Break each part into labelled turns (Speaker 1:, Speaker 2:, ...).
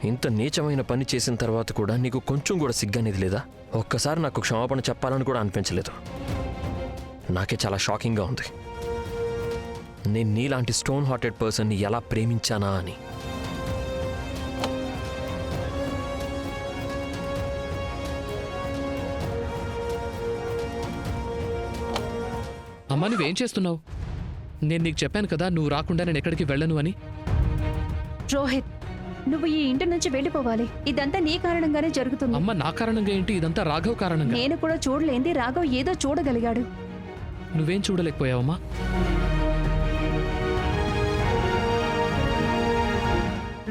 Speaker 1: ఇంత నీచమైన పని చేసిన తర్వాత కూడా నీకు కొంచెం కూడా సిగ్గనేది లేదా? ఒక్కసారి నాకు క్షమాపణ చెప్పాలని కూడా అనిపించలేదు. నాకే చాలా షాకింగ్గా ఉంది. నేను నీలాంటి స్టోన్ హార్టెడ్ పర్సన్ని ఎలా ప్రేమించానా అని.
Speaker 2: అమ్మా, నువ్వేం చేస్తున్నావు? నేను నీకు చెప్పాను కదా, నువ్వు రాకుండా నేను ఎక్కడికి వెళ్ళను అని.
Speaker 3: రోహిత్, నువ్వు ఈ ఇంటి నుంచి వెళ్ళిపోవాలి. ఇదంతా నీ కారణంగానే జరుగుతుంది.
Speaker 2: అమ్మ, నా కారణంగా ఏంటి? ఇదంతా రాఘవ్ కారణంగా.
Speaker 3: నేను కూడా చూడలేంది, రాఘవ్ ఏదో చూడగలిగాడు.
Speaker 2: నువ్వేం చూడలేకపోయావమ్మా?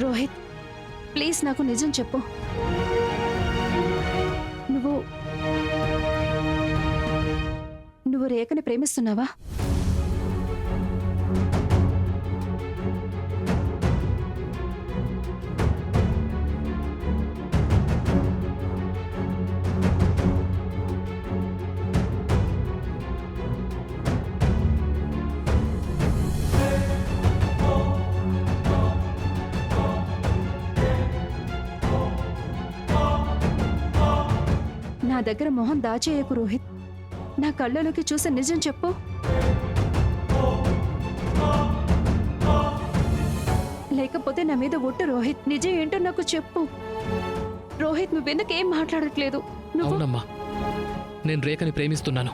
Speaker 3: రోహిత్, ప్లీజ్ నాకు నిజం చెప్పు. నువ్వు రేఖని ప్రేమిస్తున్నావా? నా దగ్గర మొహం దాచేయకు రోహిత్. నా కళ్ళలోకి చూసి నిజం చెప్పు. లేకపోతే నా మీద ఒట్టు రోహిత్. నిజం ఏంటో నాకు చెప్పు. రోహిత్, నువ్వెందుకేం మాట్లాడట్లేదు?
Speaker 2: అవునమ్మా, నేను రేఖని ప్రేమిస్తున్నాను.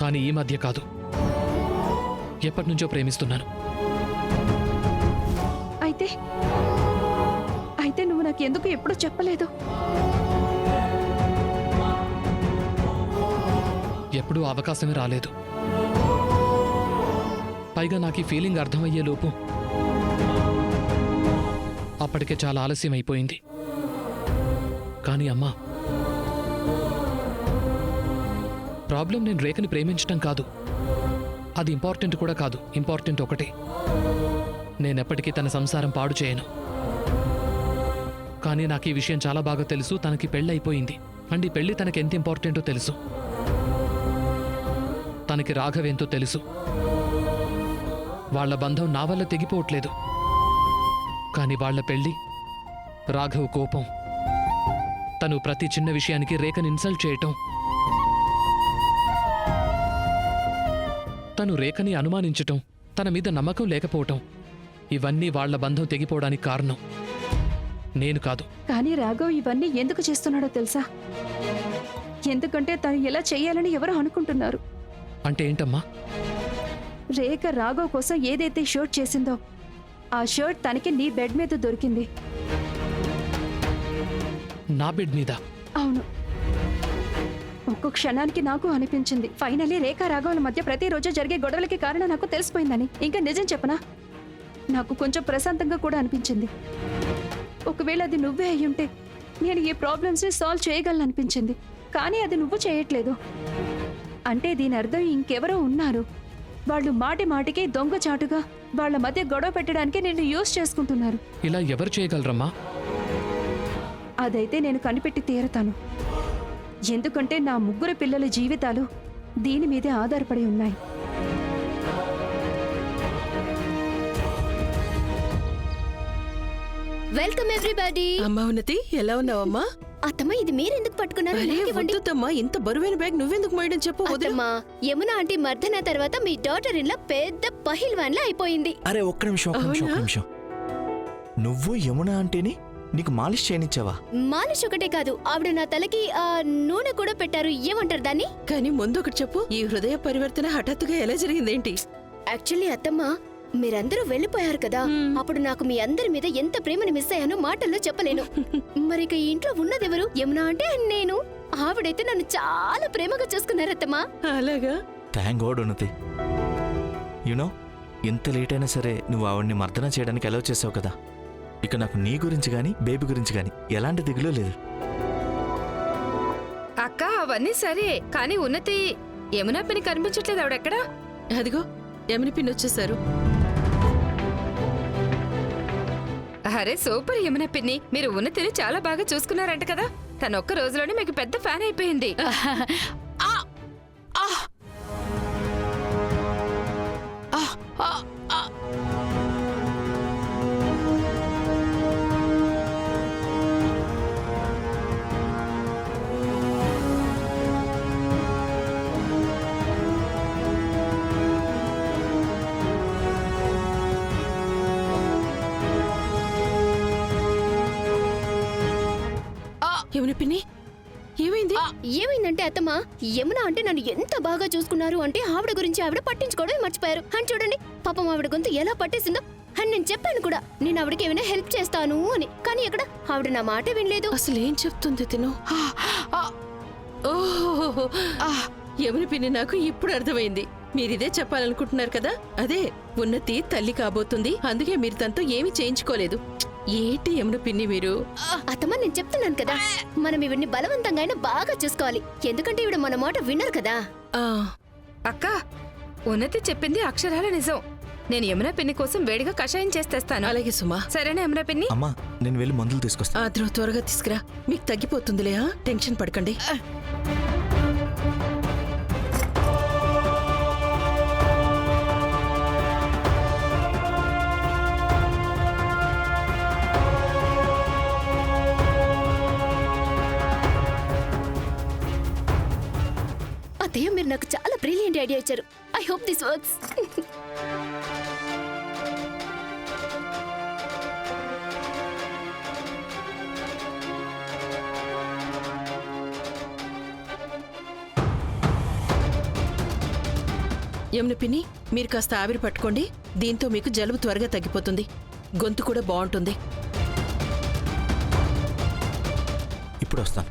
Speaker 2: కానీ ఈ మధ్య కాదు, ఎప్పటి నుంచో ప్రేమిస్తున్నాను.
Speaker 3: అయితే నువ్వు నాకు ఎందుకు ఎప్పుడూ చెప్పలేదు?
Speaker 2: ఎప్పుడూ అవకాశమే రాలేదు. పైగా నాకు ఈ ఫీలింగ్ అర్థమయ్యే లోపు అప్పటికే చాలా ఆలస్యం అయిపోయింది. కానీ అమ్మా, ప్రాబ్లం నేను రేఖని ప్రేమించటం కాదు. అది ఇంపార్టెంట్ కూడా కాదు. ఇంపార్టెంట్ ఒకటే, నేనెప్పటికీ తన సంసారం పాడు చేయను. కానీ నాకు ఈ విషయం చాలా బాగా తెలుసు. తనకి పెళ్ళి అయిపోయింది అండ్ ఈ పెళ్ళి తనకి ఎంత ఇంపార్టెంటో తెలుసు. తనకి రాఘవేంతో తెలుసు. వాళ్ల బంధం నా వల్ల తెగిపోవట్లేదు. కానీ వాళ్ల పెళ్ళి, రాఘవ్ కోపం, తను ప్రతి చిన్న విషయానికి రేఖని ఇన్సల్ట్ చేయటం, తను రేఖని అనుమానించటం, తన మీద నమ్మకం లేకపోవటం, ఇవన్నీ వాళ్ల బంధం తెగిపోవడానికి కారణం. నేను కాదు.
Speaker 3: కానీ రాఘవ్ ఇవన్నీ ఎందుకు చేస్తున్నాడో తెలుసా? ఎందుకంటే తను ఎలా చేయాలని ఎవరు అనుకుంటున్నారు.
Speaker 2: అంటే ఏంటమ్మా?
Speaker 3: రేఖ రాఘవ్ కోసం ఏదైతే షర్ట్ చేసిందో ఆ షర్ట్ తనకి నీ బెడ్ మీద దొరికింది.
Speaker 2: నా బెడ్ మీద?
Speaker 3: అవును. ఒక్కో క్షణానికి నాకు అనిపించింది ఫైనలీ రేఖ రాఘవుల మధ్య ప్రతిరోజు జరిగే గొడవలకి కారణం నాకు తెలిసిపోయిందని. ఇంకా నిజం చెప్పనా, నాకు కొంచెం ప్రశాంతంగా కూడా అనిపించింది. ఒకవేళ అది నువ్వే అయ్యుంటే నేను ఈ ప్రాబ్లమ్స్ని సాల్వ్ చేయగలను అనిపించింది. కానీ అది నువ్వు చేయట్లేదు. అంటే దీని అర్థం ఇంకెవరో ఉన్నారు. వాళ్ళు మాటి మాటికి దొంగచాటుగా వాళ్ళ మధ్య గొడవ పెట్టడానికి నిన్ను యూజ్ చేసుకుంటున్నారు.
Speaker 2: ఇలా ఎవరు చేయగలరమ్మా?
Speaker 3: అదైతే నేను కనిపెట్టి తీరతాను. ఎందుకంటే నా 3 పిల్లల జీవితాలు దీని మీదే ఆధారపడి ఉన్నాయి.
Speaker 4: Welcome everybody.
Speaker 5: అమ్మా ఉన్నతి, ఎలా ఉన్నావమ్మా?
Speaker 4: అత్తమ్మ, ఇది మీరెందుకు పట్టుకున్నారు?
Speaker 5: వద్దుతమ్మా, ఇంత బరువైన బ్యాగ్ నువ్వెందుకు మోయడం చెప్పు.
Speaker 4: అత్తమ్మ, యమున ఆంటీ మర్దన తర్వాత మీ డాటర్ ఇన్ లా పెద్ద పహిల్వాన్ లా అయిపోయింది.
Speaker 6: అరే ఒక్క నిమిషం. నువ్వు యమున ఆంటీని నీకు మాలిష్ చేయనిచ్చావా?
Speaker 4: మాలిష్ ఒకటే కాదు, ఆవిడ నా తలకి నూనె కూడా పెట్టారు. ఏమంటారు దాన్ని?
Speaker 5: కానీ ముందు ఒకటి చెప్పు, ఈ హృదయ పరివర్తన హఠాత్తుగా ఎలా జరిగిందేంటి?
Speaker 4: యాక్చువల్లీ అత్తమ్మ, మీరందరూ వెళ్ళిపోయారు కదా, అప్పుడు నాకు మీ అందరి మీద ఎంత ప్రేమను మిస్ అయ్యానో మాటల్లో చెప్పలేను. మరిక ఈ ఇంట్లో ఉన్నదెవరు? యమున అంటే నేను. ఆవిడైతే నన్ను చాలా ప్రేమగా చూసుకున్నారత్తమ్మా.
Speaker 5: అలాగా?
Speaker 6: థ్యాంక్ గాడ్ ఉన్నతి. యునో, ఎంత లేట్ అయినా సరే నువ్వు ఆవిడ్ని మర్దన చేయడానికి అలౌ చేసావు కదా. ఇక నాకు నీ గురించి గాని బేబీ గురించి గాని ఎలాంటి దిగులు లేదు.
Speaker 7: అక్క, అవన్నీ సరే, కానీ ఉన్నతి యమునా పిన్ని కనిపించట్లేదు. ఆవిడెక్కడా?
Speaker 5: అదిగో యమున పిన్ని వచ్చేసారు.
Speaker 7: అరే సూపర్ యమునా పిన్ని, మీరు ఉన్నతిని చాలా బాగా చూసుకున్నారంట కదా. తను ఒక్క రోజులోనే మీకు పెద్ద ఫ్యాన్ అయిపోయింది.
Speaker 5: యమున పిన్ని ఏమైంది?
Speaker 4: ఏమైందంటే అత్తమ్మ, యమున అంటే నన్ను ఎంత బాగా చూసుకున్నారు అంటే ఆవిడ గురించి ఆవిడ పట్టించుకోవడమే మర్చిపోయారు. అని చూడండి, పాపం ఆవిడ గొంతు ఎలా పట్టేసిందో. అని నేను చెప్పాను కూడా, నేను ఆవిడకి ఏమైనా హెల్ప్ చేస్తాను అని. కానీ ఎక్కడ ఆవిడ నా మాట వినలేదు.
Speaker 5: అసలు ఏం చెప్తుంది తిను? ఓహో, యమున పిన్ని నాకు ఇప్పుడు అర్థమైంది. మీరిదే చెప్పాలనుకుంటున్నారు కదా. అదే ఉన్నతి తల్లి కాబోతుంది, అందుకే మీరు తనతో ఏమీ చేయించుకోలేదు. ఏంటి యమున పిన్ని మీరు?
Speaker 4: అత్తమ్మ, నేను చెప్తున్నాను కదా, మనం ఇవన్నీ బలవంతంగా అయినా బాగా చూసుకోవాలి. ఎందుకంటే ఇవిడ మన మాట వినరు కదా.
Speaker 5: ఆ,
Speaker 7: అక్క ఉన్నతి చెప్పింది అక్షరాల నిజం. నేను యమున పిన్ని కోసం వేడిగా కషాయం చేస్తేస్తాను.
Speaker 5: అలాగే సుమా.
Speaker 7: సరేనా యమున పిన్ని?
Speaker 6: అమ్మా, నేను వెళ్ళి మందులు తీసుకొస్తా.
Speaker 5: త్వరగా తీసుకురా, మీకు తగ్గిపోతుందిలే. టెన్షన్ పడకండి.
Speaker 4: అత్తయ్య, మీరు నాకు చాలా బ్రిలియంట్ ఐడియా ఇచ్చారు. I hope this works.
Speaker 5: Yamuna పిన్ని, మీరు కాస్త ఆవిరి పట్టుకోండి. దీంతో మీకు జలుబు త్వరగా తగ్గిపోతుంది, గొంతు కూడా బాగుంటుంది.
Speaker 6: ఇప్పుడు వస్తాను.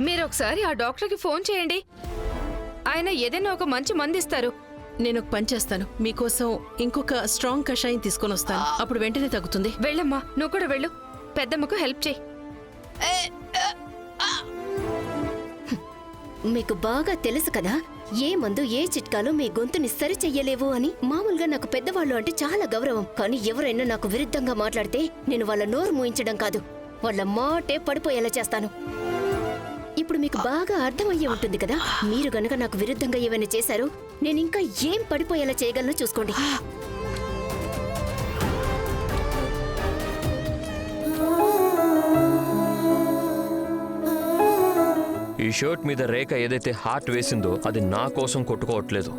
Speaker 7: మీరు ఒకసారి ఆ డాక్టర్కి ఫోన్ చేయండి. ఆయన ఏదైనా ఒక మంచి మందు ఇస్తారు.
Speaker 5: నేను ఒక పని చేస్తాను, మీకోసం ఇంకొక స్ట్రాంగ్ కషాయం తీసుకొని వస్తాను. అప్పుడు వెంటనే తగ్గుతుంది.
Speaker 7: వెళ్ళమ్మా, నువ్వు కూడా వెళ్ళు. పెద్దమ్మకు హెల్ప్ చేయి.
Speaker 4: మీకు బాగా తెలుసు కదా, ఏ మందు ఏ చిట్కాలు మీ గొంతుని సరి చెయ్యలేవు అని. మామూలుగా నాకు పెద్దవాళ్ళు అంటే చాలా గౌరవం. కానీ ఎవరైనా నాకు విరుద్ధంగా మాట్లాడితే నేను వాళ్ళ నోరు మూయించడం కాదు, వాళ్ళ మాటే పడిపోయేలా చేస్తాను. ఇప్పుడు మీకు బాగా అర్థమయ్యే ఉంటుంది కదా. మీరు గనక నాకు విరుద్ధంగా ఏమైనా చేశారో నేను ఇంకా ఏం పడిపోయేలా చేయగలనో చూసుకోండి.
Speaker 1: ఈ షర్ట్ మీద రేఖ ఏదైతే హార్ట్ వేసిందో అది నా కోసం కొట్టుకోవట్లేదు.